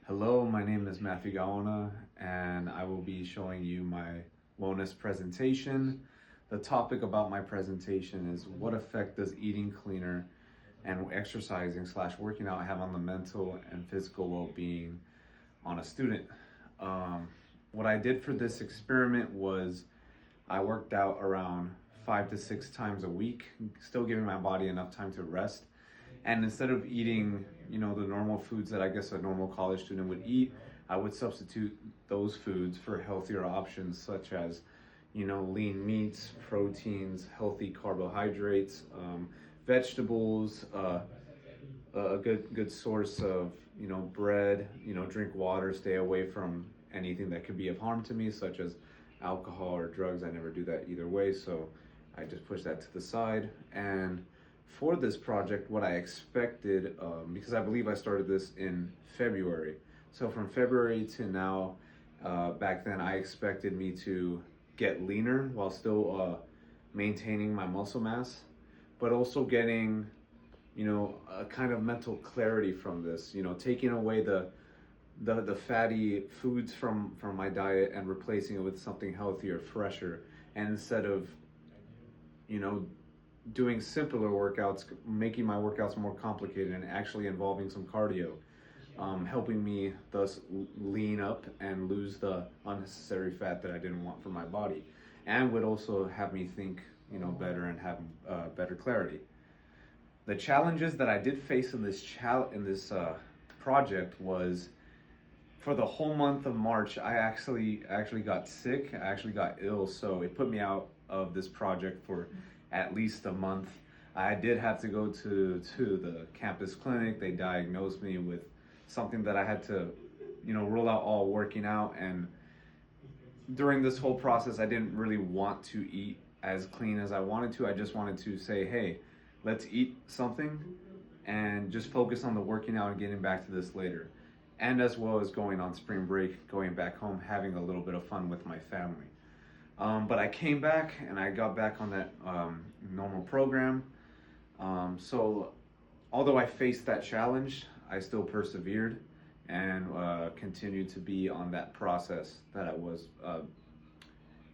Hello, my name is Matthew Gaona, and I will be showing you my wellness presentation. The topic about my presentation is what effect does eating cleaner and exercising / working out have on the mental and physical well-being on a student. What I did for this experiment was I worked out around 5 to 6 times a week, still giving my body enough time to rest. And instead of eating, the normal foods that I guess a normal college student would eat, I would substitute those foods for healthier options such as, lean meats, proteins, healthy carbohydrates, vegetables, a good source of, bread, drink water, stay away from anything that could be of harm to me, such as alcohol or drugs. I never do that either way, so I just push that to the side. And for this project, what I expected, because I believe I started this in February. So from February to now, back then I expected me to get leaner while still maintaining my muscle mass, but also getting, a kind of mental clarity from this, taking away the fatty foods from my diet and replacing it with something healthier, fresher. And instead of, you know, doing simpler workouts, making my workouts more complicated and actually involving some cardio, helping me thus lean up and lose the unnecessary fat that I didn't want for my body, and would also have me think, better and have better clarity. The challenges that I did face in this project was, for the whole month of March, I actually got sick. I actually got ill, so it put me out of this project for at least a month. I did have to go to the campus clinic. They diagnosed me with something that I had to, rule out all working out. And during this whole process, I didn't really want to eat as clean as I wanted to. I just wanted to say, hey, let's eat something and just focus on the working out and getting back to this later. And as well as going on spring break, going back home, having a little bit of fun with my family. But I came back and I got back on that normal program. So although I faced that challenge, I still persevered and continued to be on that process that I was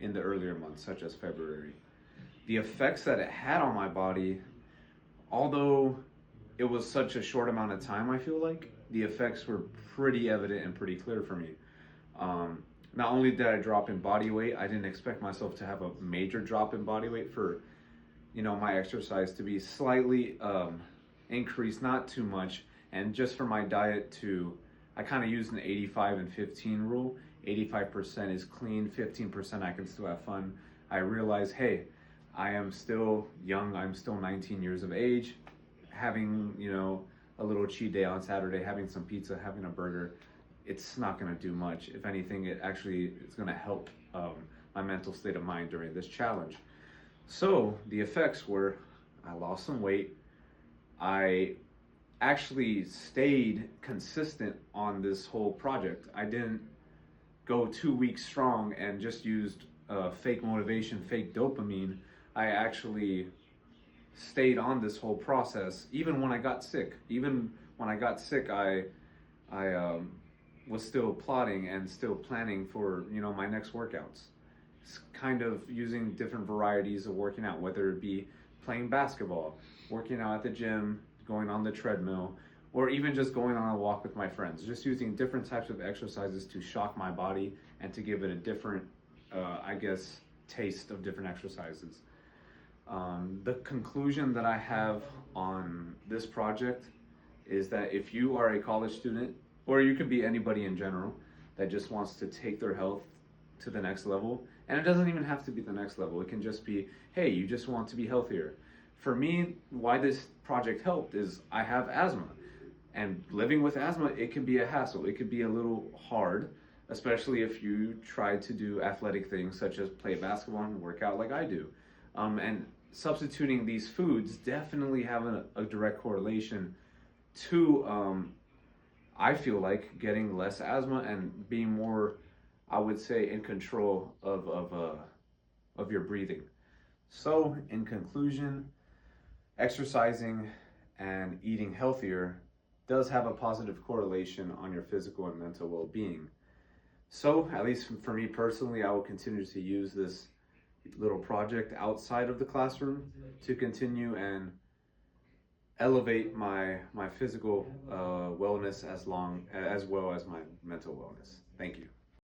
in the earlier months, such as February. The effects that it had on my body, although it was such a short amount of time, I feel like the effects were pretty evident and pretty clear for me. Not only did I drop in body weight, I didn't expect myself to have a major drop in body weight for, my exercise to be slightly increased, not too much, and just for my diet to, I kind of used an 85 and 15 rule. 85% is clean, 15% I can still have fun. I realized, hey, I am still young, I'm still 19 years of age, having, a little cheat day on Saturday, having some pizza, having a burger, it's not going to do much. If anything, it actually is going to help my mental state of mind during this challenge. So the effects were, I lost some weight. I actually stayed consistent on this whole project. I didn't go 2 weeks strong and just used fake motivation, fake dopamine. I actually stayed on this whole process even when I got sick. Even when I got sick, I was still plotting and still planning for, my next workouts. It's kind of using different varieties of working out, whether it be playing basketball, working out at the gym, going on the treadmill, or even just going on a walk with my friends. Just using different types of exercises to shock my body and to give it a different, taste of different exercises. The conclusion that I have on this project is that if you are a college student, or you could be anybody in general that just wants to take their health to the next level, and it doesn't even have to be the next level, it can just be, hey, you just want to be healthier. For me, why this project helped is I have asthma, and living with asthma, it can be a hassle, it could be a little hard, especially if you try to do athletic things such as play basketball and work out like I do. And substituting these foods definitely have a direct correlation to, I feel like, getting less asthma and being more, I would say, in control of your breathing. So, in conclusion, exercising and eating healthier does have a positive correlation on your physical and mental well-being. So, at least for me personally, I will continue to use this little project outside of the classroom to continue and elevate my physical wellness as well as my mental wellness. Thank you.